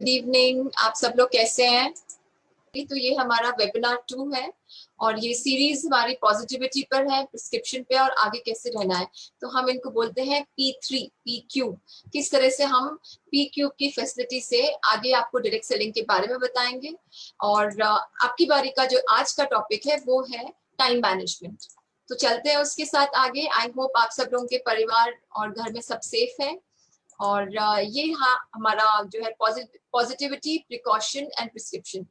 Good evening, आप सब लोग कैसे हैं? तो ये हमारा वेबिनार 2 है और ये सीरीज हमारी पॉजिटिविटी पर है, प्रिस्क्रिप्शन पे और आगे कैसे रहना है। तो हम इनको बोलते हैं P3 PQ। किस तरह से हम PQ की फैसिलिटी से आगे आपको डायरेक्ट सेलिंग के बारे में बताएंगे। और आपकी बारी का जो आज का टॉपिक है वो है टाइम मैनेजमेंट। तो चलते हैं उसके साथ आगे। आई होप आप सब लोगों के परिवार और घर में सब सेफ है। और ये हमारा जो है पॉजिटिविटी, प्रिकॉशन एंड प्रिस्क्रिप्शन,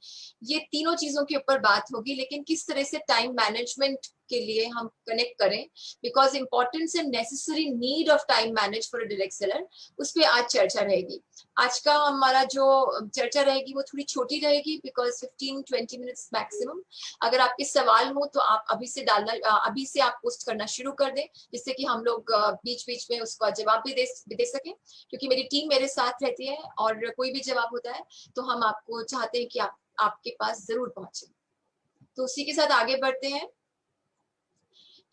ये तीनों चीजों के ऊपर बात होगी। लेकिन किस तरह से टाइम मैनेजमेंट के लिए हम कनेक्ट करें, because importance and necessary need of time manage for a direct seller, उस पर आज चर्चा रहेगी। आज का हमारा जो चर्चा रहेगी वो थोड़ी छोटी रहेगी, बिकॉज 15-20 मिनट्स मैक्सिमम। अगर आपके सवाल हो तो आप अभी से अभी से आप पोस्ट करना शुरू कर दें, जिससे कि हम लोग बीच बीच में उसका जवाब भी दे सकें, क्योंकि मेरी टीम मेरे साथ रहती है और कोई भी जवाब होता है तो हम आपको चाहते हैं कि आपके पास जरूर पहुंचे। तो उसी के साथ आगे बढ़ते हैं।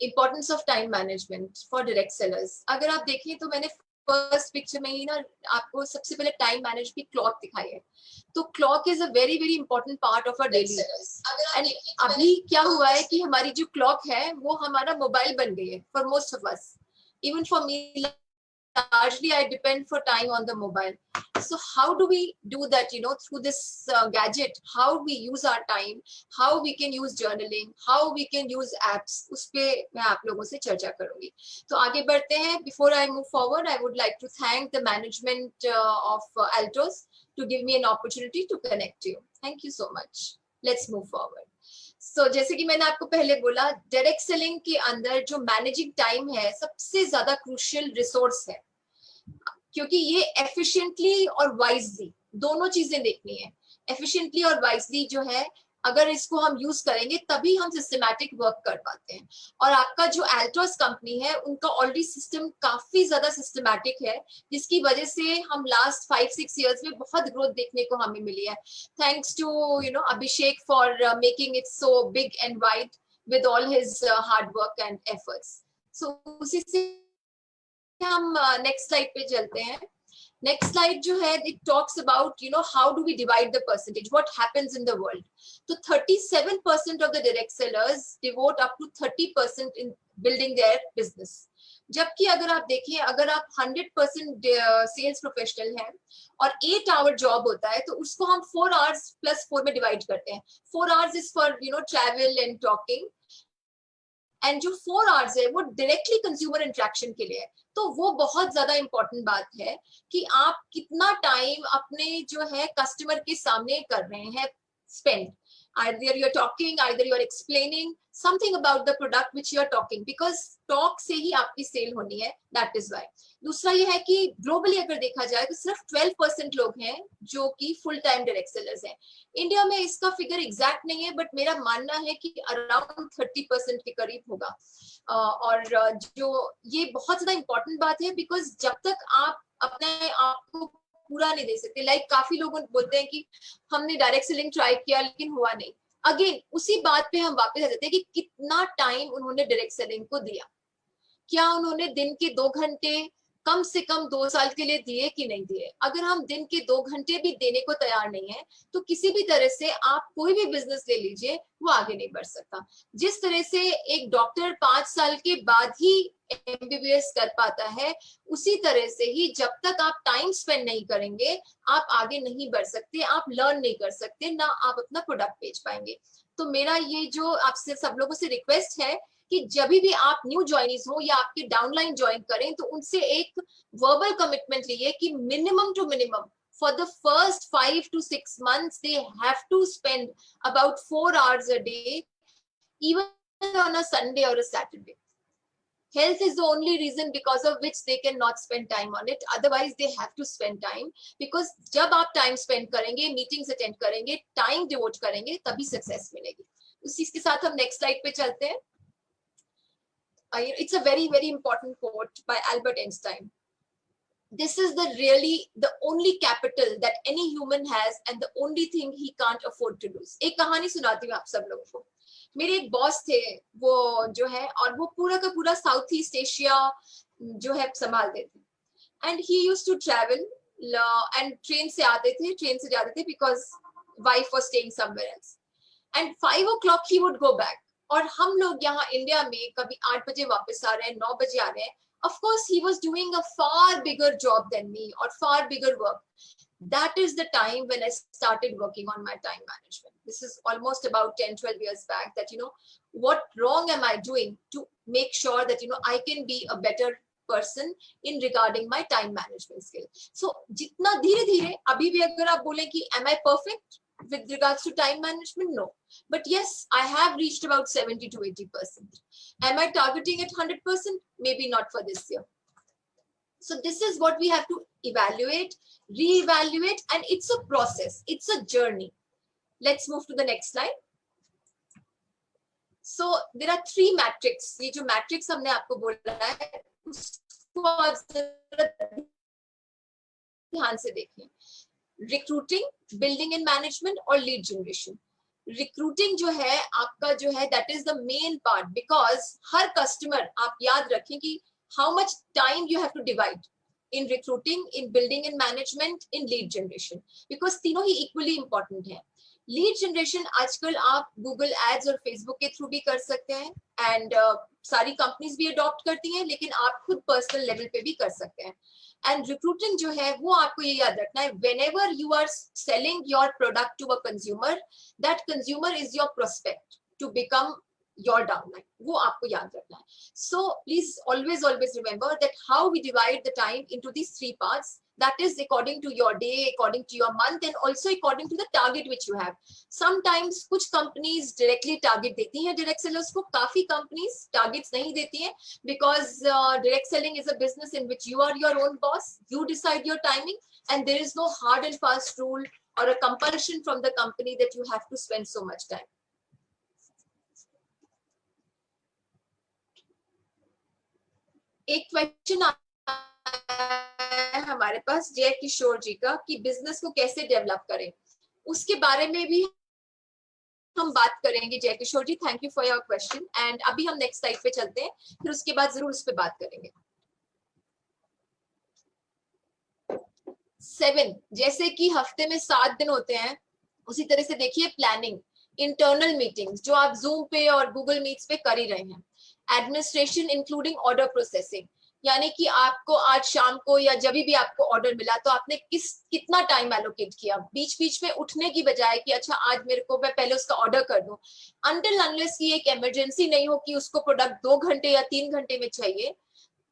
Importance of time management for direct sellers. अगर आप देखें तो मैंने फर्स्ट पिक्चर में ही ना आपको सबसे पहले टाइम मैनेज की क्लॉक दिखाई है। तो clock is a very very important part of our daily. And अभी क्या हुआ है कि हमारी जो क्लॉक है वो हमारा मोबाइल बन गई है for most of us, even for me largely I depend for time on the mobile. So how do we do that, through this gadget? How we use our time, how we can use journaling, how we can use apps, उस पे मैं आप लोगों से चर्चा करूंगी। तो आगे बढ़ते हैं। Before I move forward, I would like to thank the management of Altos to give me an opportunity to connect you. Thank you so much. Let's move forward. जैसे कि मैंने आपको पहले बोला, डायरेक्ट सेलिंग के अंदर जो मैनेजिंग टाइम है सबसे ज्यादा क्रूशियल रिसोर्स है, क्योंकि ये एफिशिएंटली और वाइजली दोनों चीजें देखनी है। एफिशिएंटली और वाइजली जो है, अगर इसको हम यूज करेंगे तभी हम सिस्टमैटिक वर्क कर पाते हैं। और आपका जो एल्टोस कंपनी है उनका ऑलरेडी सिस्टम काफी ज्यादा सिस्टमैटिक है, जिसकी वजह से हम लास्ट 5-6 इयर्स में बहुत ग्रोथ देखने को हमें मिली है। Thanks to Abhishek for making it so big and wide with all his hard work and efforts. So उसी से हम नेक्स्ट स्लाइड पे चलते हैं। नेक्स्ट स्लाइड जो है, it talks about how do we divide the percentage, what happens in the world. तो 37% of the direct sellers devote up to 30% in building their business. जबकि अगर आप देखिए, अगर आप 100% सेल्स प्रोफेशनल हैं और 8 आवर जॉब होता है, तो उसको हम 4 आवर्स प्लस 4 में डिवाइड करते हैं। 4 hours is for travel and talking, and जो 4 आवर्स है वो डायरेक्टली कंज्यूमर इंटरेक्शन के लिए है। तो वो बहुत ज्यादा इंपॉर्टेंट बात है कि आप कितना टाइम अपने जो है कस्टमर के सामने कर रहे हैं spend. Either you're talking, either you're explaining something about the product which you're talking, because talk से ही आपकी सेल होनी है, that is why. दूसरा ये है कि ग्लोबली अगर देखा जाए तो सिर्फ 12% लोग हैं जो कि फुल टाइम डायरेक्ट सेलर्स हैं। इंडिया में इसका फिगर एग्जैक्ट नहीं है, बट मेरा मानना है कि अराउंड 30% के करीब होगा। और जो ये बहुत ज्यादा इंपॉर्टेंट बात है, बिकॉज जब तक आप अपने आप को पूरा नहीं दे सकते, लाइक काफी लोग बोलते हैं कि हमने डायरेक्ट सेलिंग ट्राई किया लेकिन हुआ नहीं। अगेन उसी बात पे हम वापस आ जाते हैं कि कितना टाइम उन्होंने डायरेक्ट सेलिंग को दिया। क्या उन्होंने दिन के 2 घंटे कम से कम 2 साल के लिए दिए कि नहीं दिए? अगर हम दिन के 2 घंटे भी देने को तैयार नहीं है, तो किसी भी तरह से आप कोई भी बिजनेस ले लीजिए, वो आगे नहीं बढ़ सकता। जिस तरह से एक डॉक्टर 5 साल के बाद ही एमबीबीएस कर पाता है, उसी तरह से ही जब तक आप टाइम स्पेंड नहीं करेंगे, आप आगे नहीं बढ़ सकते, आप लर्न नहीं कर सकते, ना आप अपना प्रोडक्ट बेच पाएंगे। तो मेरा ये जो आपसे सब लोगों से रिक्वेस्ट है कि जब भी आप न्यू ज्वाइनीज हो या आपके डाउनलाइन ज्वाइन करें, तो उनसे एक वर्बल कमिटमेंट लीजिए कि minimum to minimum for the first 5 to 6 months they have to spend about 4 hours a day, even on a Sunday or a Saturday. Health is the only reason because of which they cannot spend time on it, otherwise they have to spend time, because जब आप time spend करेंगे, meetings attend करेंगे, time devote करेंगे, तभी success मिलेगी। उसी के साथ हम next slide पे चलते हैं। It's a very very important quote by Albert Einstein. This is the only capital that any human has and the only thing he can't afford to lose. एक कहानी सुनाती हूँ आप सब लोगों को। मेरे एक बॉस थे, वो जो है, और वो पूरा का पूरा साउथ ईस्ट एशिया जो है संभालते थे। And he used to travel and train से आते थे, ट्रेन से जाते थे because wife was staying somewhere else and 5 o'clock he would go back. और हम लोग यहाँ इंडिया में कभी 8 बजे वापस आ रहे हैं, 9 बजे आ रहे हैं। Of course, he was doing a far bigger job than me or far bigger work. That is the time when I started working on my time management. This is almost about 10, 12 years back that, you know, what wrong am I doing to make sure that, you know, I can be a better person in regarding my time management skill. So, जितना धीरे धीरे अभी भी अगर आप बोलें कि am I perfect with regards to time management? No. But yes, I have reached about 70 to 80%. Am I targeting at 100%? Maybe not for this year. So this is what we have to evaluate, reevaluate, and it's a process. It's a journey. Let's move to the next slide. So there are 3 matrix. ये जो matrix हमने आपको बोला है, उसको आप ध्यान से देखें। रिक्रूटिंग, बिल्डिंग एंड मैनेजमेंट और लीड जनरेशन। रिक्रूटिंग जो है आपका जो है that is the main part, because हर कस्टमर, आप याद रखें कि how much time you have to divide in recruiting, in building and management, in lead generation, because तीनों ही इक्वली इंपॉर्टेंट है। लीड जनरेशन आजकल आप गूगल एड्स और फेसबुक के थ्रू भी कर सकते हैं एंड सारी कंपनीज भी अडॉप्ट करती हैं, लेकिन आप खुद पर्सनल लेवल पे भी कर सकते हैं। एंड रिक्रूटिंग जो है वो आपको ये याद रखना है, whenever you are selling your product to a consumer, that consumer is your prospect to become your downline. वो आपको याद रखना है। So please always remember that how we divide the time into these 3 parts. That is according to your day, according to your month, and also according to the target which you have. Sometimes कुछ companies directly target देती हैं direct sellers को, काफी companies targets नहीं देती हैं, because direct selling is a business in which you are your own boss. You decide your timing, and there is no hard and fast rule or a compulsion from the company that you have to spend so much time. एक question हमारे पास जय किशोर जी का कि business को कैसे develop करें, उसके बारे में भी हम बात करेंगे। Jai Kishore ji, thank you for your question. And अभी हम नेक्स्ट स्लाइड पे चलते हैं, फिर उसके बाद जरूर उस पर बात करेंगे। 7, जैसे कि हफ्ते में 7 दिन होते हैं, उसी तरह से देखिए प्लानिंग, इंटरनल मीटिंग्स जो आप जूम पे और गूगल मीट्स पे कर ही रहे हैं, एडमिनिस्ट्रेशन इंक्लूडिंग ऑर्डर प्रोसेसिंग, यानी कि आपको आज शाम को या जब भी आपको ऑर्डर मिला तो आपने कितना टाइम एलोकेट किया, बीच बीच में उठने की बजाय कि अच्छा आज मेरे को मैं पहले उसका ऑर्डर कर दूं, अनटिल अनलेस की एक इमरजेंसी नहीं हो कि उसको प्रोडक्ट 2 घंटे या 3 घंटे में चाहिए,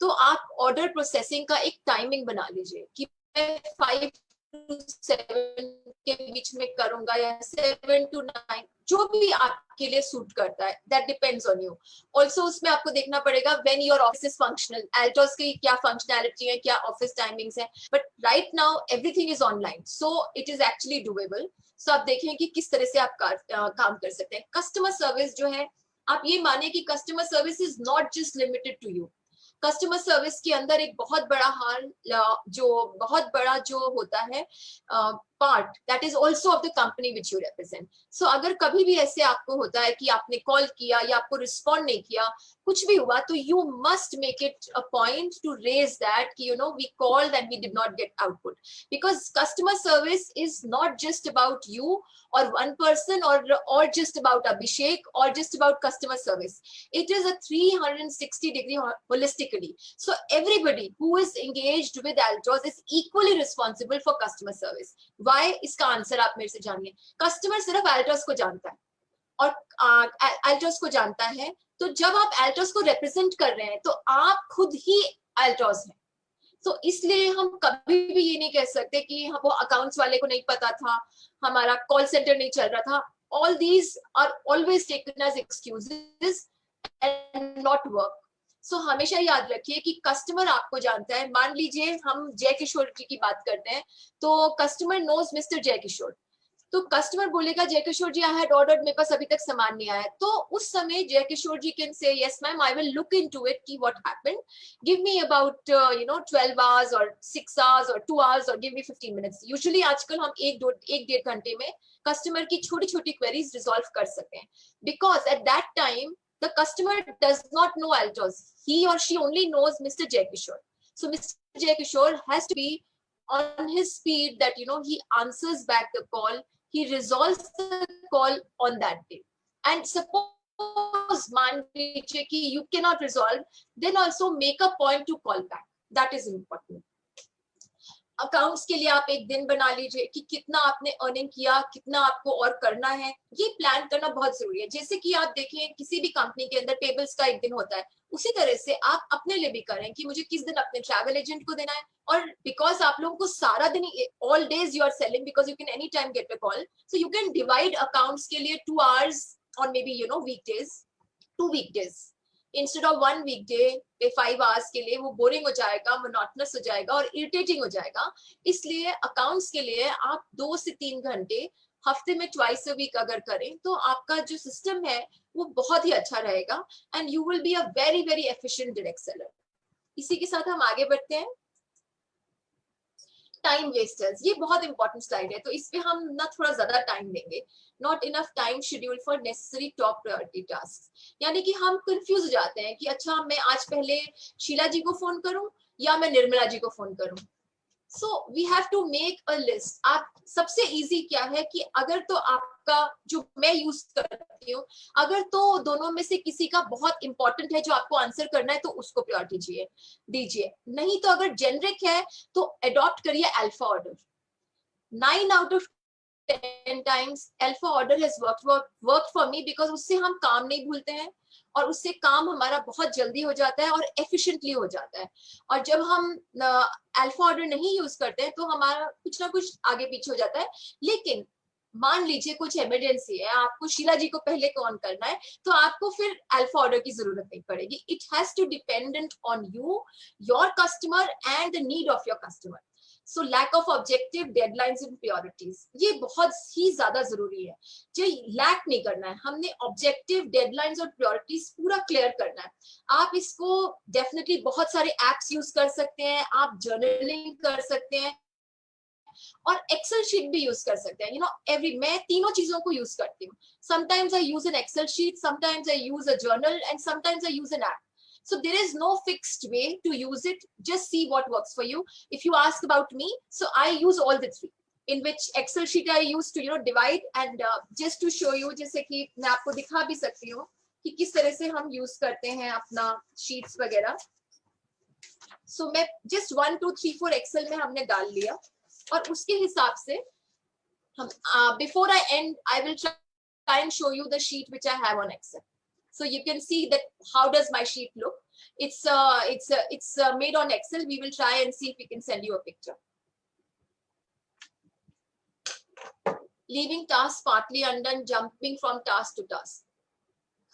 तो आप ऑर्डर प्रोसेसिंग का एक टाइमिंग बना लीजिए कि मैं 5 to 7 के बीच में करूंगा या 7 to 9, जो भी आपके लिए सूट करता है, that depends on you. Also उसमें आपको देखना पड़ेगा when your office is functional, एल्टोस की क्या फंक्शनैलिटी है, क्या ऑफिस टाइमिंग्स है, but right now everything is online, so it is actually doable. So आप देखें कि किस तरह से आप काम कर सकते हैं। कस्टमर सर्विस जो है, आप ये मानिए कि customer service is not just limited to you. Customer service के अंदर एक बहुत बड़ा जो होता है part, that is also of the company which you represent. So अगर कभी भी ऐसे आपको होता है कि आपने कॉल किया या आपको रिस्पॉन्ड नहीं किया, कुछ भी हुआ, तो you must make it a point to raise that कि you know we called and we did not get output, because customer service is not just about you or one person or just about Abhishek or just about customer service. It is a 360-degree holistically. So everybody who is engaged with Altos is equally responsible for customer service. Why? इसका answer आप मेरे से जानिए। Customer सिर्फ Altos को जानता है और Altos को जानता है, तो जब आप Altos को represent कर रहे हैं तो आप खुद ही Altos हैं। तो इसलिए हम कभी भी ये नहीं कह सकते कि वो अकाउंट्स वाले को नहीं पता था, हमारा कॉल सेंटर नहीं चल रहा था। All these are always taken as excuses and not work. So हमेशा याद रखिए कि कस्टमर आपको जानता है। मान लीजिए हम जय किशोर जी की बात करते हैं, तो कस्टमर नोज मिस्टर जय किशोर, तो कस्टमर बोलेगा जय किशोर जी आई हैड ऑर्डर्ड, मेरे पास अभी तक सामान नहीं आया, तो उस समय Jai Kishore ji can say yes ma'am I will look into it कि what happened, give me about 12 hours और 6 आवर्स और 2 आवर्स और गिव मी 15 मिनट्स। यूजुअली आजकल हम एक डेढ़ घंटे में कस्टमर की छोटी छोटी क्वेरीज रिजॉल्व कर सकते हैं, because at that time the customer does not know Altos, he or she only knows Mr. Jay Kishore. So Mr. Jay Kishore has to be on his speed that he answers back the call, he resolves the call on that day. And suppose मान लीजिए कि you cannot resolve, then also make a point to call back. That is important. Accounts के लिए आप एक दिन बना लीजिए कि कितना आपने अर्निंग किया, कितना आपको और करना है, ये प्लान करना बहुत जरूरी है. जैसे कि आप देखें किसी भी कंपनी के अंदर पेबल्स का एक दिन होता है, उसी तरह से आप अपने लिए भी करें कि मुझे किस दिन अपने ट्रैवल एजेंट को देना है. और बिकॉज आप लोगों को सारा दिन all days you are selling, because you can any time get a call, so you can divide accounts के लिए 2 hours और maybe weekdays, 2 weekdays instead of 1 weekday पे 5 hours के लिए वो बोरिंग हो जाएगा, मोनोटोनस हो जाएगा और इरिटेटिंग हो जाएगा. इसलिए अकाउंट्स के लिए आप 2 से 3 घंटे हफ्ते में ट्वाइस अ वीक अगर करें तो आपका जो सिस्टम है वो बहुत ही अच्छा रहेगा and you will be a very very efficient direct seller. इसी के साथ हम आगे बढ़ते हैं. टाइम वेस्टर्स, ये बहुत इंपॉर्टेंट स्लाइड है, तो इस पे हम ना थोड़ा ज्यादा टाइम देंगे. Not enough time schedule for necessary top priority task. यानी कि हम कंफ्यूज हो जाते हैं कि अच्छा मैं आज पहले शीला जी को फोन करूं या मैं निर्मला जी को फोन करूं. So we have to make a list. आप सबसे इजी क्या है कि अगर तो आपका जो मैं यूज करती हूँ, अगर तो दोनों में से किसी का बहुत इंपॉर्टेंट है जो आपको आंसर करना है तो उसको प्रायोरिटी दीजिए. नहीं तो अगर जेनरिक है तो अडॉप्ट करिए alpha order. 9 out of 10 times alpha order has worked for me, because उससे हम काम नहीं भूलते हैं और उससे काम हमारा बहुत जल्दी हो जाता है और एफिशिएंटली हो जाता है. और जब हम अल्फा ऑर्डर नहीं यूज करते हैं तो हमारा कुछ ना कुछ आगे पीछे हो जाता है. लेकिन मान लीजिए कुछ इमरजेंसी है, आपको शीला जी को पहले कॉल करना है, तो आपको फिर अल्फा ऑर्डर की जरूरत नहीं पड़ेगी. It has to dependent on you, your customer and the need of your customer. So lack of objective, deadlines and priorities, ये बहुत ही ज्यादा जरूरी है. जो लैक नहीं करना है, हमने ऑब्जेक्टिव, डेडलाइंस और प्रायोरिटीज पूरा क्लियर करना है. आप इसको डेफिनेटली बहुत सारे एप्स यूज कर सकते हैं, आप जर्नलिंग कर सकते हैं और एक्सेल शीट भी यूज कर सकते हैं. एवरी मैं तीनों चीजों को यूज करती हूँ. Sometimes I use an Excel sheet, sometimes I use a journal and sometimes I use an app. So there is no fixed way to use it. Just see what works for you. If you ask about me, so I use all the three, in which Excel sheet I use to divide and just to show you, जैसे कि मैं आपको दिखा भी सकती हूँ कि किस तरह से हम यूज करते हैं अपना शीट्स वगैरह. So मैं just 1 2 3 4 Excel में हमने डाल लिया और उसके हिसाब से हम before I end I will try and show you the sheet which I have on Excel. So you can see that how does my sheet look. It's made on Excel. We will try and see if we can send you a picture. Leaving tasks partly undone, jumping from task to task.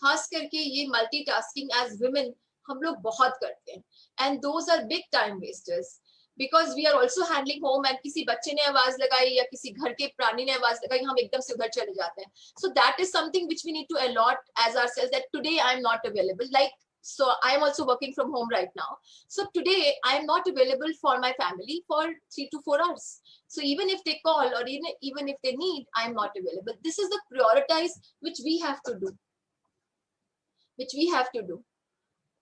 खास करके ये multitasking as women हम लोग बहुत करते हैं and those are big time wasters. Because we are also handling home and किसी बच्चे ने आवाज लगाई या किसी घर के प्राणी ने आवाज लगाई, हम एकदम से उधर चले जाते हैं. So that is something which we need to allot as ourselves, that today I am not available. Like, so I am also working from home right now. So today I am not available for my family for 3 to 4 hours. So even if they call or even if they need, I am not available. This is the prioritize which we have to do.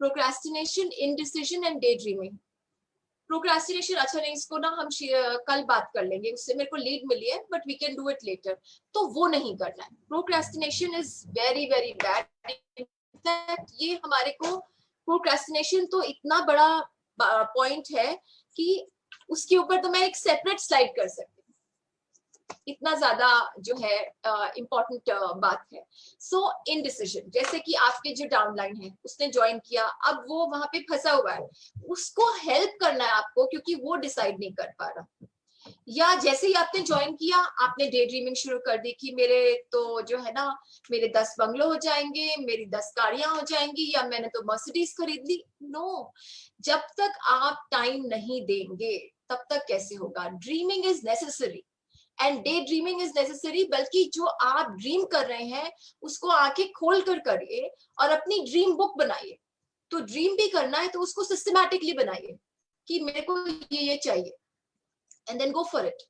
Procrastination, indecision and daydreaming. Procrastination, अच्छा नहीं, इसको ना हम कल बात कर लेंगे, उससे मेरे को लीड मिली है, but we can do it later. तो वो नहीं करना है. Procrastination is very very bad. In fact ये हमारे को प्रोक्रेस्टिनेशन तो इतना बड़ा पॉइंट है कि उसके ऊपर तो मैं एक सेपरेट स्लाइड कर सकती हूँ. इतना ज्यादा जो है इम्पोर्टेंट बात है. सो इनडिसिजन, जैसे कि आपके जो डाउनलाइन है उसने ज्वाइन किया, अब वो वहां पे फंसा हुआ है, उसको हेल्प करना है आपको क्योंकि वो डिसाइड नहीं कर पा रहा. या जैसे ही आपने ज्वाइन किया, आपने डे ड्रीमिंग शुरू कर दी कि मेरे तो जो है ना मेरे 10 बंगलो हो जाएंगे, मेरी 10 गाड़ियां हो जाएंगी, या मैंने तो मर्सिडीज खरीद ली. नो, जब तक आप टाइम नहीं देंगे तब तक कैसे होगा. Dreaming is necessary and day dreaming is necessary. बल्कि जो आप ड्रीम कर रहे हैं उसको आंखें खोल कर करिए और अपनी ड्रीम बुक बनाइए. तो ड्रीम भी करना है तो उसको सिस्टमैटिकली बनाइए कि मेरे को ये चाहिए and then go for it.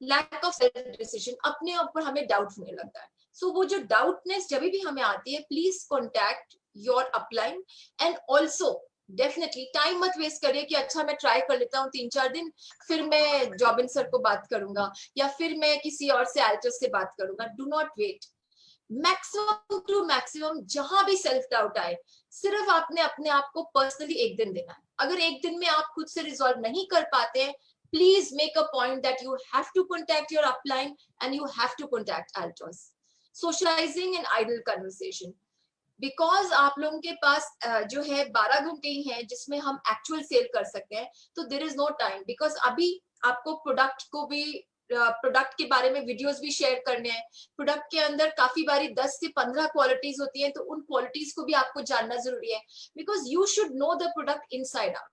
Lack of self decision, अपने ऊपर हमें डाउट होने लगता है. सो वो जो डाउटनेस जब भी हमें आती है, please contact your upline. And also definitely time मत वेस्ट करिए कि अच्छा मैं ट्राई कर लेता हूँ 3-4 दिन, फिर मैं जॉबिन सर को बात करूंगा या फिर मैं किसी और से एल्टस से बात करूंगा. Do not wait. Maximum to maximum जहां भी सेल्फ डाउट आए, सिर्फ आपने अपने आप को पर्सनली एक दिन देना है. अगर एक दिन में आप खुद से रिजॉल्व नहीं कर पाते हैं, please make a point that you have to contact your upline and you have to contact एल्टस. Socializing and idle conversation, because आप लोगों के पास जो है 12 घंटे ही है जिसमें हम एक्चुअल सेल कर सकते हैं, तो there is no time. Because अभी आपको प्रोडक्ट को भी, प्रोडक्ट के बारे में वीडियोस भी शेयर करने हैं. प्रोडक्ट के अंदर काफी बारी 10 से 15 क्वालिटीज होती हैं, तो उन क्वालिटीज को भी आपको जानना जरूरी है. Because you should know the product inside out.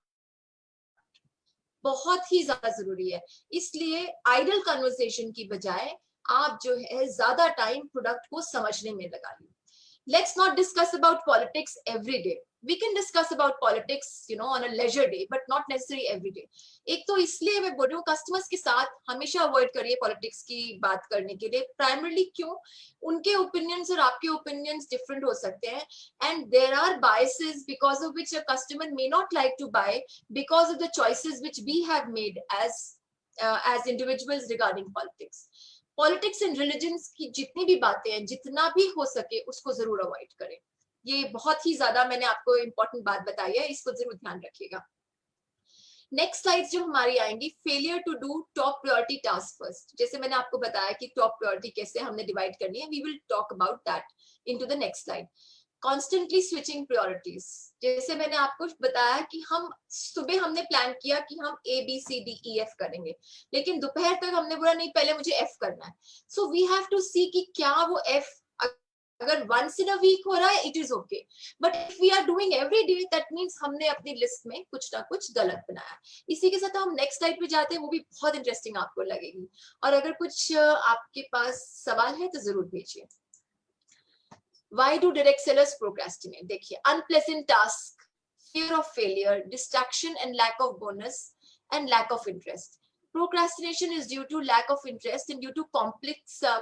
बहुत ही ज्यादा जरूरी है. इसलिए आइडल कन्वर्सेशन की बजाय आप जो है ज्यादा टाइम प्रोडक्ट को समझने में लगा लीजिए. Let's not discuss about politics every day. We can discuss about politics, on a leisure day, but not necessarily every day. एक तो इसलिए मैं बोल रही हूँ कस्टमर्स के साथ हमेशा अवॉइड करिए पॉलिटिक्स की बात करने के लिए. प्राइमरली क्यों? उनके ओपिनियंस और आपके ओपिनियंस डिफरेंट हो सकते हैं, and there are biases because of which a customer may not like to buy because of the choices which we have made as individuals regarding politics. Politics and religion की जितनी भी बातें हैं, जितना भी हो सके उसको जरूर अवॉइड करें. ये बहुत ही ज्यादा मैंने आपको इंपॉर्टेंट बात बताई है, इसको जरूर ध्यान रखिएगा. नेक्स्ट स्लाइड जो हमारी आएंगी, failure to do top priority task first. जैसे मैंने आपको बताया कि टॉप प्रायोरिटी कैसे हमने डिवाइड करनी है, we will talk about that into the next slide. Constantly switching priorities, जैसे मैंने आपको बताया कि हम सुबह हमने प्लान किया कि हम ABCDEF करेंगे, लेकिन दोपहर तक हमने बोला नहीं पहले मुझे F करना है. सो वी हैव टू सी कि क्या वो F अगर वंस इन अ वीक हो रहा है, it is okay. But if we are doing every day, that means हमने अपनी लिस्ट में कुछ ना कुछ गलत बनाया. इसी के साथ हम नेक्स्ट स्लाइड पे जाते हैं, वो भी बहुत इंटरेस्टिंग आपको लगेगी. और अगर कुछ आपके पास सवाल है तो जरूर भेजिए. Why do direct sellers procrastinate? देखिए, unpleasant task, fear of failure, distraction and lack of bonus, and lack of interest. Procrastination is due to lack of interest and due to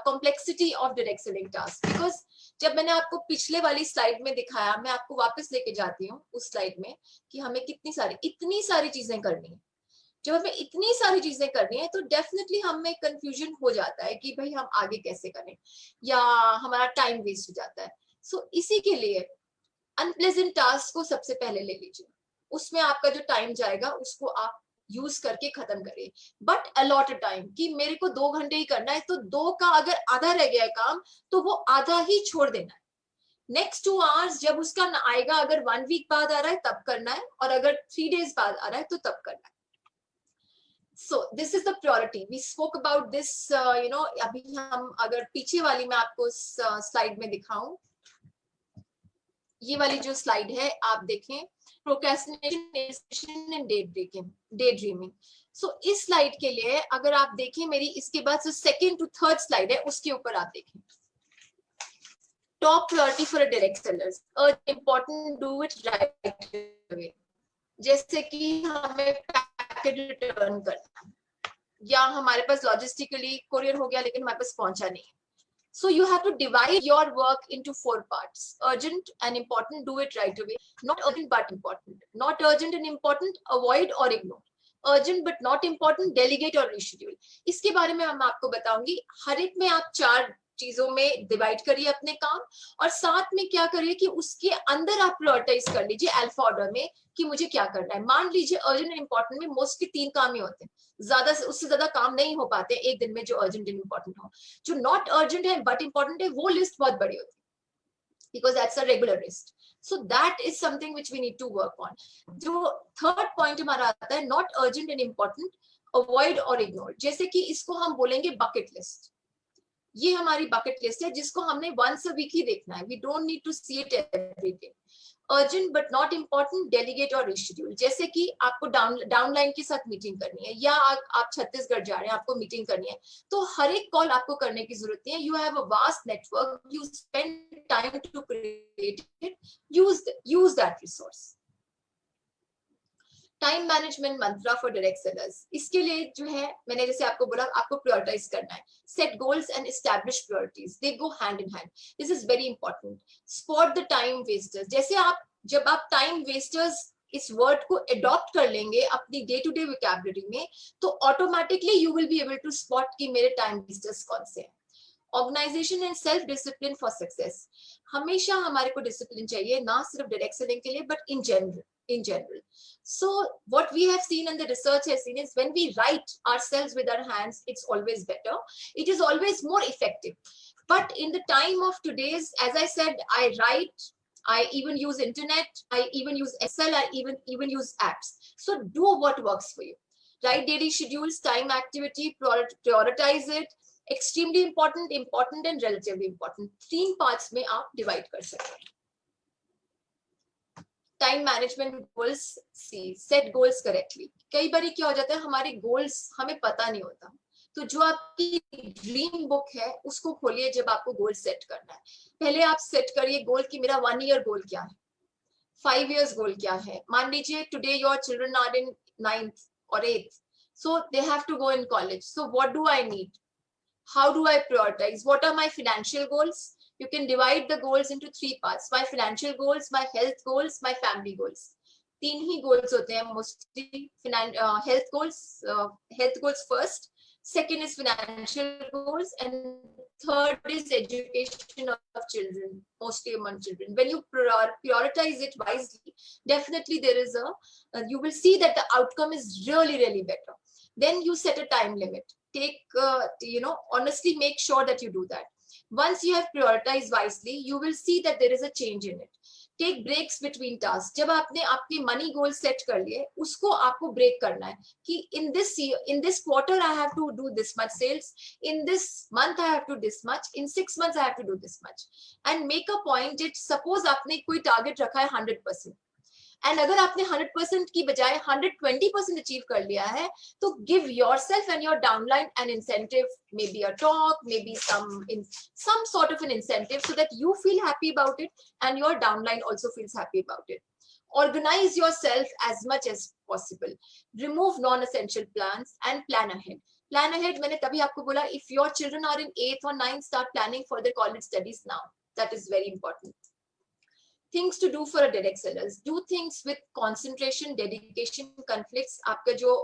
complexity of direct selling task. Because जब मैंने आपको पिछले वाली slide में दिखाया, मैं आपको वापस लेके जाती हूँ उस स्लाइड में कि हमें इतनी सारी चीजें करनी है. जब हमें इतनी सारी चीजें करनी है तो डेफिनेटली हमें कंफ्यूजन हो जाता है कि भाई हम आगे कैसे करें, या हमारा टाइम वेस्ट हो जाता है. सो इसी के लिए अनप्लेजेंट टास्क को सबसे पहले ले लीजिए. उसमें आपका जो टाइम जाएगा उसको आप यूज करके खत्म करिए. बट अलॉट टाइम कि मेरे को 2 घंटे ही करना है, तो 2 का अगर आधा रह गया है काम, तो वो आधा ही छोड़ देना है. नेक्स्ट 2 आवर्स जब उसका आएगा, अगर 1 वीक बाद आ रहा है तब करना है, और अगर 3 डेज बाद आ रहा है तो तब करना है. So this is the priority. We spoke about this, अभी हम अगर पीछे वाली मैं आपको स्लाइड में दिखाऊं, ये वाली जो स्लाइड है आप देखें, प्रोक्रेस्टिनेशन एंड डे ड्रीमिंग. सो इस स्लाइड के लिए अगर आप देखें मेरी, इसके बाद जो सेकेंड टू थर्ड स्लाइड है उसके ऊपर आप देखें, top priority for direct sellers, important do it right away. जैसे कि हमें पैकेट रिटर्न करना है, या हमारे पास लॉजिस्टिकली कोरियर हो गया लेकिन हमारे पास पहुंचा नहीं है. So you have to divide your work into 4 parts. Urgent and important, do it right away. Not urgent but important. Not urgent and important, avoid or ignore. Urgent but not important, delegate or reschedule. इसके बारे में हम आपको बताऊंगी. हर एक में आप 4 चीजों में डिवाइड करिए अपने काम, और साथ में क्या करिए कि उसके अंदर आप प्रायोरिटाइज कर लीजिए अल्फा ऑर्डर में कि मुझे क्या करना है. मान लीजिए अर्जेंट एंड इंपॉर्टेंट में मोस्टली 3 काम ही होते हैं, ज्यादा से उससे ज्यादा काम नहीं हो पाते एक दिन में जो अर्जेंट एंड इंपॉर्टेंट हो. जो नॉट अर्जेंट है बट इंपॉर्टेंट है, वो लिस्ट बहुत बड़ी होती है, because that's a regular list. So that is something which we need to work on. जो थर्ड पॉइंट हमारा आता है, not urgent and important, avoid और इग्नोर. जैसे कि इसको हम बोलेंगे बकेट लिस्ट. ये हमारी बकेट लिस्ट है जिसको हमने वंस अ वीक ही देखना है. We don't need to see it every day. Urgent but not important, delegate और रिशेड्यूल. जैसे कि आपको डाउनलाइन के साथ मीटिंग करनी है, या आप छत्तीसगढ़ जा रहे हैं, आपको मीटिंग करनी है, तो हर एक कॉल आपको करने की जरूरत नहीं है. You have a vast network, you spend time to create it, use that resource. Time management mantra for direct sellers. इसके लिए जो है मैंने जैसे आपको बोला, आपको प्रायोरिटाइज करना है. Set goals and establish priorities, they go hand in hand. This is very important. Spot the time wasters. जैसे आप जब आप टाइम वेस्टर्स इस वर्ड को अडॉप्ट कर लेंगे अपनी डे टू डे वोकैबुलरी में, तो automatically you will be able to spot कि मेरे टाइम वेस्टर्स कौन से हैं। Organisation and self discipline for success. हमेशा हमारे को डिसिप्लिन चाहिए, ना सिर्फ डायरेक्ट सेलिंग के लिए but in general. So what we have seen and the research has seen is when we write ourselves with our hands, it's always better, it is always more effective. But in the time of today's, as I said, I write, I even use internet, I even use Excel, I even use apps. So do what works for you. Write daily schedules, time activity, prioritize it. Extremely important, important and relatively important, 3 parts में आप divide कर सकते हैं. Time management goals. See set goals correctly. कई बार क्या हो जाता है, हमारे गोल्स हमें पता नहीं होता, तो जो आपकी ड्रीम बुक है उसको खोलिए जब आपको गोल सेट करना है. पहले आप सेट करिए गोल कि मेरा 1 ईयर गोल क्या है, 5 years गोल क्या है. मान लीजिए today your children are in 9th or 8th, so they have to go in college. So what do I need? How do I prioritize? What are my financial goals? You can divide the goals into 3 parts. My financial goals, my health goals, my family goals. 3 he goals होते हैं mostly. Health goals first, second is financial goals, and third is education of children, mostly among children. When you prioritize it wisely, definitely there is you will see that the outcome is really better. Then you set a time limit. Take honestly make sure that you do that. Once you have prioritized wisely, you will see that there is a change in it. Take breaks between tasks. जब आपने आपके money goal set कर लिए, उसको आपको break करना है कि in this quarter I have to do this much sales, in this month I have to do this much, in 6 months I have to do this much, and make a point it. Suppose आपने कोई target रखा है 100%, and अगर आपने 100% की बजाय 120% achieve कर लिया है, तो give yourself and your downline N incentive, may be a talk, may be some sort of an incentive, so that you feel happy about it and your downline also feels happy about it. Organize yourself as much as possible. Remove non-essential plans and plan ahead. Plan ahead, मैंने तभी आपको बोला, if your children are in 8th or 9th, start planning for their college studies now. That is very important. Things to do for a direct sellers. Do things with concentration, dedication, conflicts. आपका जो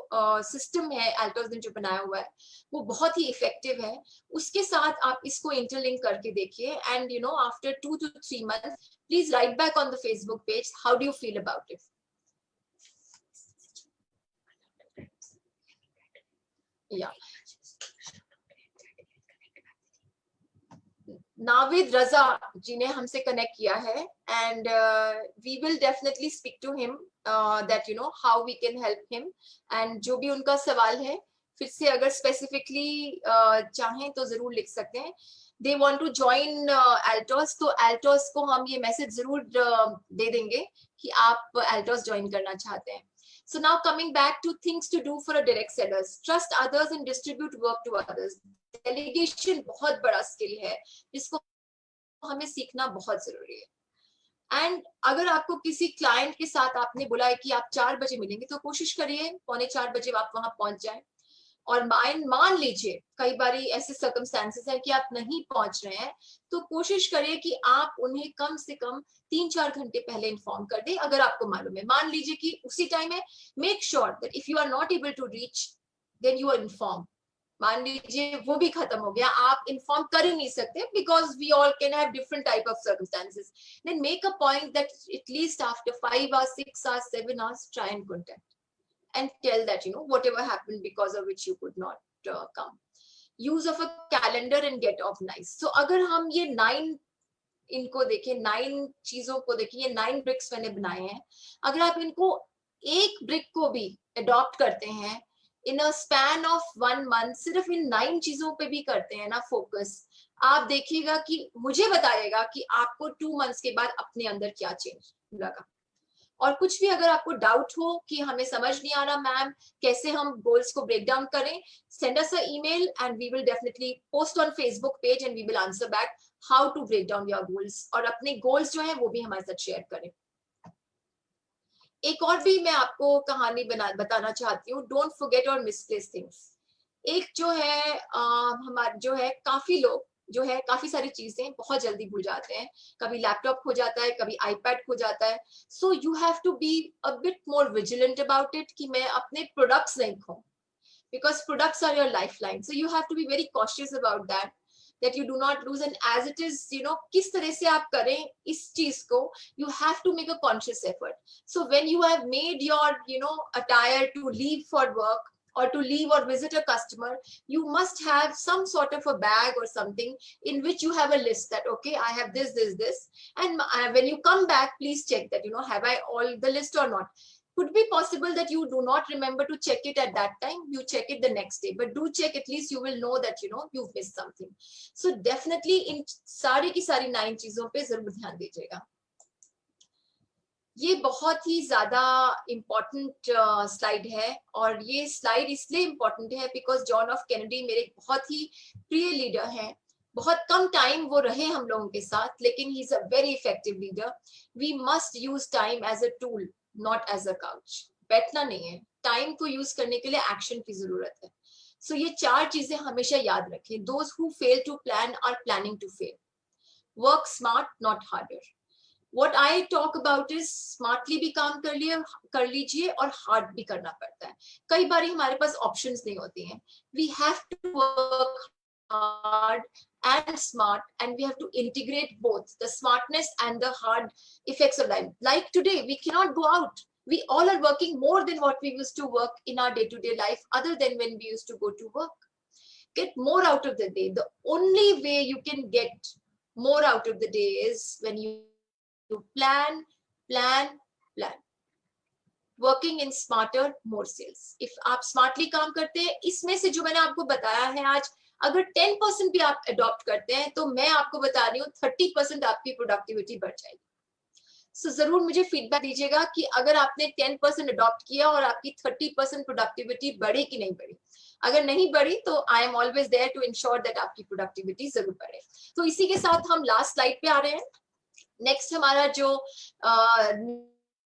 system है Altos ने जो बनाया हुआ है वो बहुत ही इफेक्टिव है. उसके साथ आप इसको इंटरलिंक करके देखिए, and after 2 to 3 months please write back on the Facebook page how do you feel about it. Yeah. Naveed Raza ji ने हमसे कनेक्ट किया है, and we will definitely speak to him that how we can help him. And जो भी उनका सवाल है, फिर से अगर स्पेसिफिकली चाहें तो जरूर लिख सकते हैं. They want to join Altos, तो Altos को हम ये मैसेज जरूर दे देंगे कि आप Altos ज्वाइन करना चाहते हैं. So now coming back to things to do for a direct sellers. Trust others and distribute work to others. Delegation बहुत बड़ा स्किल है जिसको हमें सीखना बहुत जरूरी है. एंड अगर आपको किसी क्लाइंट के साथ आपने बोला है कि आप 4 बजे मिलेंगे, तो कोशिश करिए 3:45 बजे आप वहां पहुंच जाएं. और मान लीजिए कई बार ऐसे सर्कमस्टेंसेस है कि आप नहीं पहुंच रहे हैं, तो कोशिश करिए कि आप उन्हें कम से कम 3-4 घंटे पहले इन्फॉर्म कर दें अगर आपको मालूम है. मान लीजिए कि उसी टाइम है, make sure that if you are not able to reach then you are inform. मान लीजिए वो भी खत्म हो गया, आप इन्फॉर्म कर ही नहीं सकते because we all can have different type of circumstances, then make a point that at least after 5 hours, 6 hours, 7 hours try and contact and tell that whatever happened because of which you could not come. Use of a calendar and get organized. So अगर हम ये 9 इनको देखें, 9 चीजों को देखें, ये 9 BRICS मैंने बनाए हैं, अगर आप इनको एक ब्रिक को भी अडॉप्ट करते हैं इन अ स्पैन ऑफ 1 month, सिर्फ इन 9 चीजों पे भी करते हैं ना फोकस, आप देखिएगा कि मुझे बताइएगा कि आपको 2 months के बाद अपने अंदर क्या चेंज लगा. और कुछ भी अगर आपको डाउट हो कि हमें समझ नहीं आ रहा मैम कैसे हम गोल्स को ब्रेक डाउन करें, send us a email and we will definitely post on Facebook page and we will answer back how to break down your goals. और अपने गोल्स जो है वो भी हमारे साथ शेयर करें. एक और भी मैं आपको कहानी बताना चाहती हूँ, डोंट फॉरगेट और मिसप्लेस थिंग्स. एक जो है हमारे जो है काफी लोग जो है काफी सारी चीजें बहुत जल्दी भूल जाते हैं, कभी लैपटॉप खो जाता है, कभी आईपैड खो जाता है. So you have to be a bit more vigilant about it कि मैं अपने प्रोडक्ट्स नहीं खो, because products are your lifeline, so you have to be very cautious about that you do not lose. And as it is, you know, किस तरह से आप करें इस चीज को, you have to make a conscious effort. So when you have made your, you know, attire to leave for work or to leave or visit a customer, you must have some sort of a bag or something in which you have a list that, okay, I have this, and when you come back, please check that, you know, have I all the list or not. Could be possible that you do not remember to check it at that time, you check it the next day, but do check, at least you will know that, you know, you've missed something. So definitely in सारी की सारी 9 चीजों पे जरूर ध्यान दीजिएगा. ये बहुत ही ज्यादा इम्पोर्टेंट स्लाइड है, और ये स्लाइड इसलिए इम्पोर्टेंट है बिकॉज जॉन ऑफ कैनेडी मेरे बहुत ही प्रिय लीडर हैं. बहुत कम टाइम वो रहे हम लोगों के साथ, लेकिन he is a very effective leader. We must use time as a tool, not as a couch. बैठना नहीं है, टाइम को यूज करने के लिए एक्शन की जरूरत है. सो ये 4 चीजें हमेशा याद रखें. Those who fail to plan are planning to fail. Work smart not harder. What I talk about is smartly भी काम कर लीजिए और hard भी करना पड़ता है. कई बार हमारे पास options नहीं होती हैं. We have to work hard and smart, and we have to integrate both the smartness and the hard effects of life. Like today, we cannot go out. We all are working more than what we used to work in our day-to-day life, other than when we used to go to work. Get more out of the day. The only way you can get more out of the day is when you plan. Working in smarter, more sales. If आप smartly काम करते हैं, इसमें से जो मैंने आपको बताया है आज, अगर 10% भी आप अडॉप्ट करते हैं, तो मैं आपको बता रही हूँ 30% आपकी प्रोडक्टिविटी बढ़ जाएगी. सो जरूर मुझे फीडबैक दीजिएगा कि अगर आपने 10% अडॉप्ट किया और आपकी 30% प्रोडक्टिविटी बढ़ी कि नहीं बढ़ी. अगर नहीं बढ़ी तो I am always there to ensure that आपकी प्रोडक्टिविटी जरूर बढ़े. तो इसी के साथ हम लास्ट स्लाइड पे आ रहे हैं. नेक्स्ट हमारा जो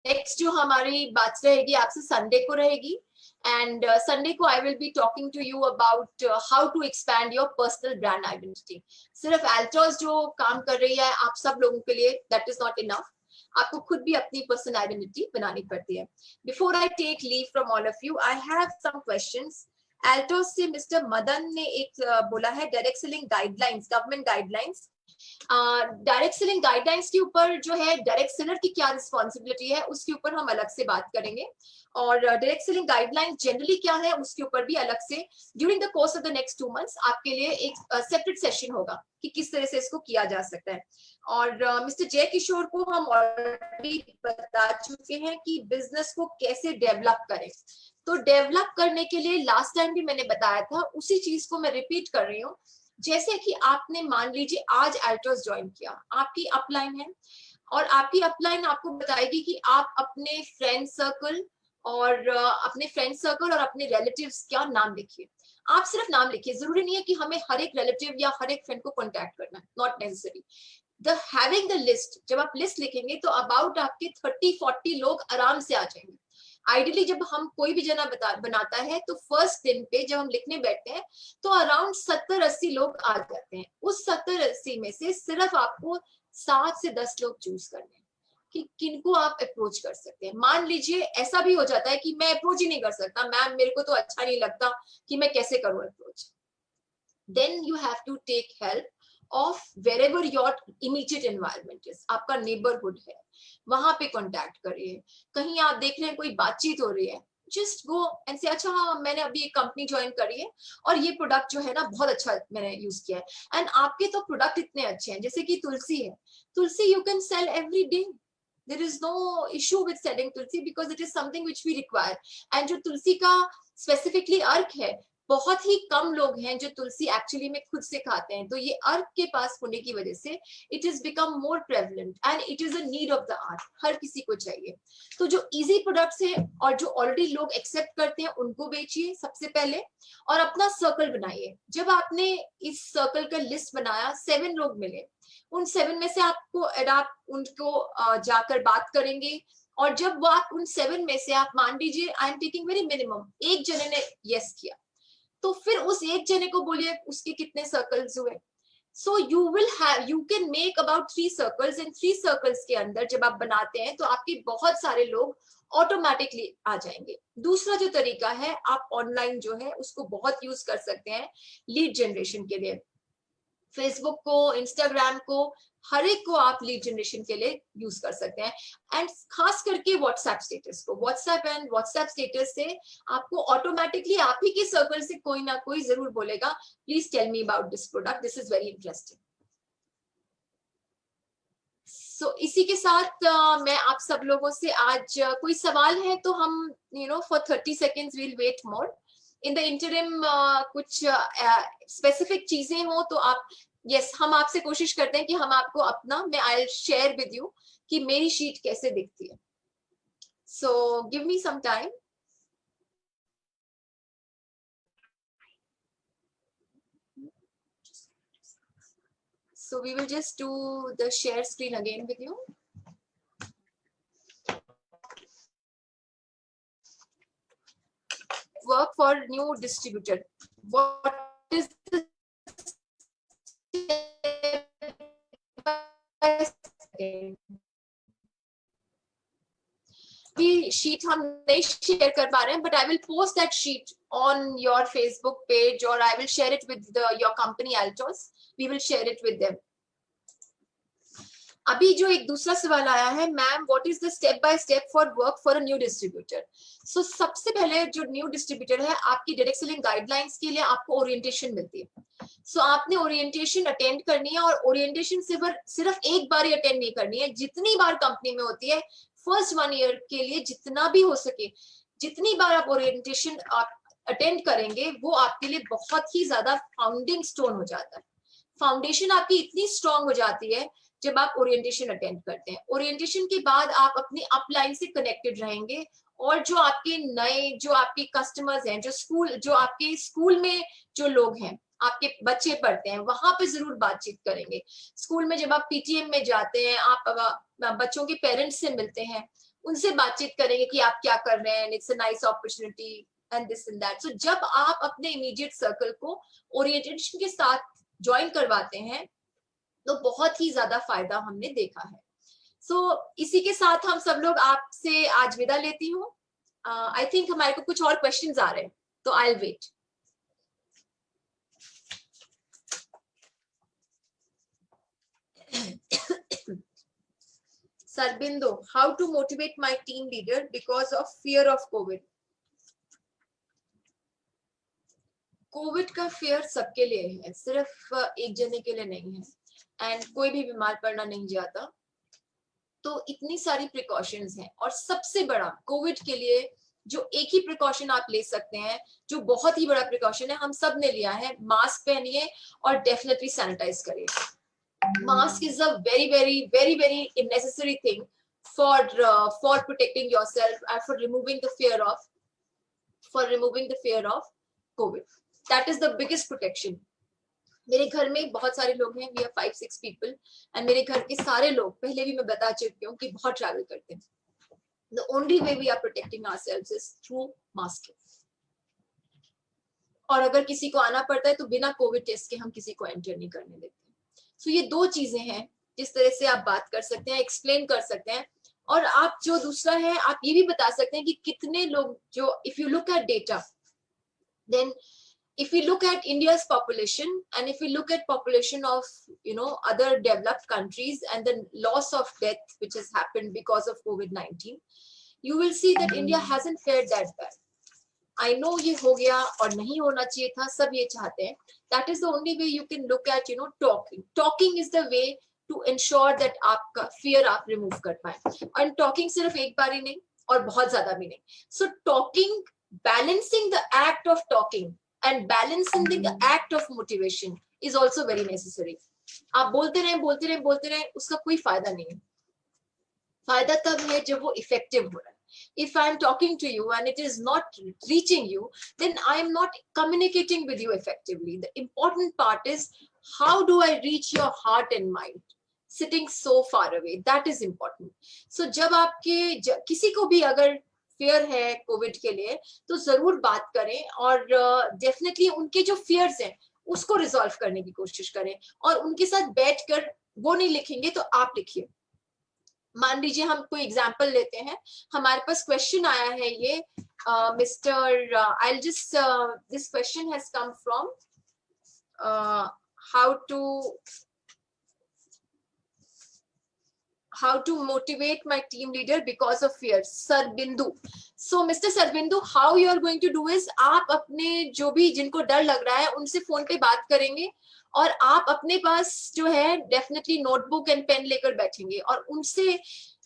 नेक्स्ट जो हमारी बात रहेगी आपसे संडे को रहेगी. एंड संडे को I will be talking to you about how to expand your personal brand identity. सिर्फ अल्ट्रोज जो काम कर रही है आप सब लोगों के लिए, दैट इज नॉट इनफ. आपको खुद भी अपनी पर्सनल आइडेंटिटी बनानी पड़ती है. Before I take leave from all of you, I have some questions. Altroz से मिस्टर मदन ने एक बोला है direct selling guidelines, government guidelines. Direct selling guidelines के ऊपर जो है डायरेक्ट सेलर की क्या रिस्पॉन्सिबिलिटी है उसके ऊपर हम अलग से बात करेंगे. और डायरेक्ट सेलिंग गाइडलाइंस जनरली क्या है उसके ऊपर भी अलग से during the course of the next 2 months आपके लिए एक सेपरेट सेशन होगा कि किस तरह से इसको किया जा सकता है. और मिस्टर जय किशोर को हम ऑलरेडी बता चुके हैं कि बिजनेस को कैसे डेवलप करें. तो डेवलप करने के लिए लास्ट टाइम भी मैंने बताया था, उसी चीज को मैं रिपीट कर रही हूँ. जैसे कि आपने मान लीजिए आज अल्ट्रोज ज्वाइन किया, आपकी अपलाइन है और आपकी अपलाइन आपको बताएगी कि आप अपने फ्रेंड सर्कल और अपने रिलेटिव्स क्या नाम लिखिए. आप सिर्फ नाम लिखिए, जरूरी नहीं है कि हमें हर एक रिलेटिव या हर एक फ्रेंड को कॉन्टैक्ट करना है, not necessary. The having the list, जब आप लिस्ट लिखेंगे तो अबाउट आपके 30-40 लोग आराम से आ जाएंगे. आइडियली जब हम कोई भी जना बनाता है तो फर्स्ट दिन पे जब हम लिखने बैठते हैं तो अराउंड 70-80 लोग आ जाते हैं. उस 70-80 में से सिर्फ आपको 7 से 10 लोग चूज करने हैं कि किनको आप अप्रोच कर सकते हैं. मान लीजिए ऐसा भी हो जाता है कि मैं अप्रोच ही नहीं कर सकता, मैम मेरे को तो अच्छा नहीं लगता कि मैं कैसे करूं approach. Then you have to take help of wherever your immediate environment is. आपका नेबरहुड है, वहां पे कांटेक्ट करिए. कहीं आप देख रहे हैं कोई बातचीत हो रही है, जस्ट गो एंड से अच्छा हाँ मैंने अभी एक कंपनी ज्वाइन करी है और ये प्रोडक्ट जो है ना बहुत अच्छा मैंने यूज किया है. एंड आपके तो प्रोडक्ट इतने अच्छे हैं, जैसे कि तुलसी है. Tulsi you can sell every day. There is no issue with selling tulsi because it is something which we require. And जो तुलसी का स्पेसिफिकली अर्क है, बहुत ही कम लोग हैं जो तुलसी एक्चुअली में खुद से खाते हैं. तो ये अर्क के पास होने की वजह से it is become more prevalent and it is a need of the art. हर किसी को चाहिए. तो जो इजी प्रोडक्ट्स हैं और जो ऑलरेडी लोग एक्सेप्ट करते हैं उनको बेचिए सबसे पहले और अपना सर्कल बनाइए. जब आपने इस सर्कल का लिस्ट बनाया, 7 लोग मिले, उन 7 में से आपको अडॉप्ट उनको जाकर बात करेंगे. और जब वो आप उन 7 में से आप मान लीजिए I am taking very minimum, एक जने ने यस किया, तो फिर उस एक जने को बोलिए उसके कितने सर्कल्स हुए. सो you can make about 3 circles, in 3 circles के अंदर जब आप बनाते हैं तो आपके बहुत सारे लोग ऑटोमेटिकली आ जाएंगे। दूसरा जो तरीका है, आप ऑनलाइन जो है उसको बहुत यूज कर सकते हैं लीड जनरेशन के लिए। फेसबुक को, इंस्टाग्राम को, हर एक को आप लीड जनरेशन के लिए यूज कर सकते हैं। एंड खास करके व्हाट्सएप स्टेटस को, व्हाट्सएप एंड व्हाट्सएप स्टेटस से आपको ऑटोमेटिकली आप ही के सर्कल से कोई ना कोई जरूर बोलेगा, please tell me about this product, this is very interesting. So इसी के साथ मैं आप सब लोगों से आज कोई सवाल है तो हम for 30 seconds will wait more. In the interim कुछ स्पेसिफिक चीजें हो तो आप, यस, हम आपसे कोशिश करते हैं कि हम आपको अपना, मैं आई शेयर विद यू कि मेरी शीट कैसे दिखती है। So give me some time. So we will just do the share screen again with you. Work for new distributor. What is the sheet हम नहीं share कर पा रहे हैं, but I will post that sheet on your Facebook page or I will share it with your company Altos. We will share it with them. अभी जो एक दूसरा सवाल आया है, ma'am what is the step by step for work for a new distributor. So सबसे पहले जो न्यू डिस्ट्रीब्यूटर है, आपकी डायरेक्ट सेलिंग गाइडलाइंस के लिए आपको ओरिएंटेशन मिलती है। सो आपने ओरिएंटेशन अटेंड करनी है, और ओरिएंटेशन सिर्फ एक बार ही अटेंड नहीं करनी है, जितनी बार कंपनी में होती है, फर्स्ट 1 ईयर के लिए जितना भी हो सके, जितनी बार आप ओरिएंटेशन अटेंड करेंगे वो आपके लिए बहुत ही ज्यादा फाउंडिंग स्टोन हो जाता है। फाउंडेशन आपकी इतनी स्ट्रांग हो जाती है जब आप ओरिएंटेशन अटेंड करते हैं। ओरिएंटेशन के बाद आप अपनी अपलाइन से कनेक्टेड रहेंगे, और जो आपके नए, जो आपके कस्टमर्स हैं, जो आपके स्कूल में जो लोग हैं, आपके बच्चे पढ़ते हैं, वहां पे जरूर बातचीत करेंगे। स्कूल में जब आप पीटीएम में जाते हैं, आप बच्चों के पेरेंट्स से मिलते हैं, उनसे बातचीत करेंगे कि आप क्या कर रहे हैं, it's a nice opportunity and this and that. So जब आप अपने इमीडिएट सर्कल को ओरिएंटेशन के साथ ज्वाइन करवाते हैं तो बहुत ही ज्यादा फायदा हमने देखा है। सो इसी के साथ हम सब लोग आपसे आज विदा लेती हूँ। आई थिंक हमारे को कुछ और क्वेश्चंस आ रहे हैं, तो I will wait. Sarbindo, how to motivate my team leader because of fear of COVID? Covid का फेयर सबके लिए है, सिर्फ एक जने के लिए नहीं है, एंड कोई भी बीमार पड़ना नहीं चाहता। तो इतनी सारी प्रिकॉशंस हैं, और सबसे बड़ा कोविड के लिए जो एक ही प्रिकॉशन आप ले सकते हैं, जो बहुत ही बड़ा प्रिकॉशन है, हम सब ने लिया है, मास्क पहनिए और डेफिनेटली सैनिटाइज करिए। Mask is a very very very very necessary thing for protecting yourself and for removing the fear of COVID. That is the biggest protection. मेरे घर में बहुत सारे लोग हैं, we are 5-6 people, and मेरे घर के सारे लोग, पहले भी मैं बता चुकी हूँ कि बहुत ट्रैवल करते हैं। The only way we are protecting ourselves is through masking. और अगर किसी को आना पड़ता है तो बिना कोविड टेस्ट के हम किसी को एंटर नहीं करने देते। सो ये दो चीजें हैं जिस तरह से आप बात कर सकते हैं, एक्सप्लेन कर सकते हैं। और आप जो दूसरा है, आप ये भी बता सकते हैं कि कितने लोग, जो if you look at data, then if we look at India's population and if we look at population of other developed countries and the loss of death which has happened because of COVID-19, you will see that India hasn't fared that bad. I know ये हो गया और नहीं होना चाहिए था, सब ये चाहते हैं। That is the only way you can look at talking. Talking is the way to ensure that आपका fear आप remove कर पाए। और talking सिर्फ एक बार ही नहीं और बहुत ज्यादा भी नहीं। So talking, balancing the act of talking and balancing the act of motivation is also very necessary. आप बोलते रहे, उसका कोई फायदा नहीं है। फायदा तब है जब वो इफेक्टिव हो रहा है। If I am talking to you and it is not reaching you, then I am not communicating with you effectively. The important part is how do I reach your heart and mind? Sitting so far away, that is important. So जब आपके किसी को भी अगर fair है Covid के लिए तो जरूर बात करें, और डेफिनेटली उनके जो फियर्स हैं उसको रिजॉल्व करने की कोशिश करें और उनके साथ बैठकर, वो नहीं लिखेंगे तो आप लिखिए। मान लीजिए हम कोई एग्जाम्पल लेते हैं, हमारे पास क्वेश्चन आया है ये mister I just this question has come from how to motivate my team leader because of fear, Sarbindu. So Mr. Sarbindu, how you are going to do is, आप अपने जो भी जिनको डर लग रहा है उनसे फोन पे बात करेंगे और आप अपने पास जो है डेफिनेटली नोटबुक एंड पेन लेकर बैठेंगे और उनसे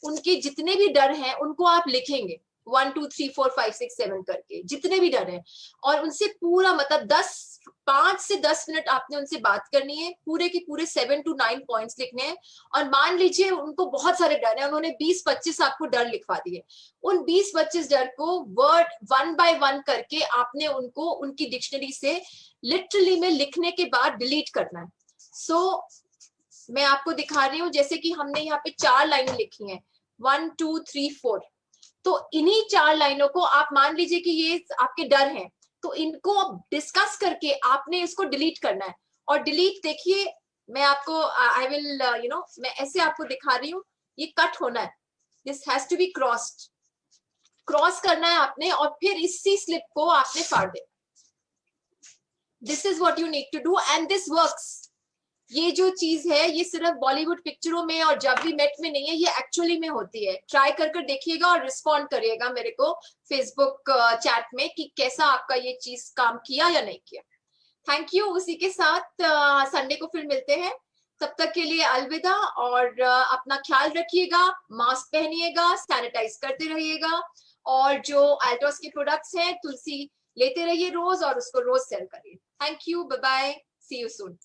उनके जितने भी डर हैं उनको आप लिखेंगे 1 2 3 4 5 6 7 करके, जितने भी डर हैं, और उनसे पूरा मतलब 5 से 10 मिनट आपने उनसे बात करनी है, पूरे के पूरे 7 to 9 पॉइंट्स लिखने हैं। और मान लीजिए उनको बहुत सारे डर हैं, उन्होंने 20-25 आपको डर लिखवा दिए, उन 20-25 डर को वर्ड 1 by 1 करके आपने उनको उनकी डिक्शनरी से लिटरली में लिखने के बाद डिलीट करना है। सो मैं आपको दिखा रही हूँ, जैसे कि हमने यहाँ पे 4 लाइनें लिखी हैं 1 2 3 4, तो इन्हीं 4 लाइनों को आप मान लीजिए कि ये आपके डर हैं, तो इनको डिस्कस करके आपने इसको डिलीट करना है। और डिलीट देखिए, मैं आपको आई विल मैं ऐसे आपको दिखा रही हूँ, ये कट होना है, this has to be crossed, cross करना है आपने और फिर इसी स्लिप को आपने फाड़ देना। This is what you need to do and this works. ये जो चीज है ये सिर्फ बॉलीवुड पिक्चरों में और जब भी मेट में नहीं है, ये एक्चुअली में होती है। ट्राई कर देखिएगा और रिस्पॉन्ड करिएगा मेरे को फेसबुक चैट में कि कैसा आपका ये चीज काम किया या नहीं किया। Thank you. उसी के साथ संडे को फिर मिलते हैं, तब तक के लिए अलविदा और अपना ख्याल रखिएगा, मास्क पहनिएगा, सैनिटाइज करते रहिएगा और जो अल्ट्रॉस के प्रोडक्ट्स हैं तुलसी लेते रहिए रोज और उसको रोज सेल करिए। Thank you, bye bye, see you soon.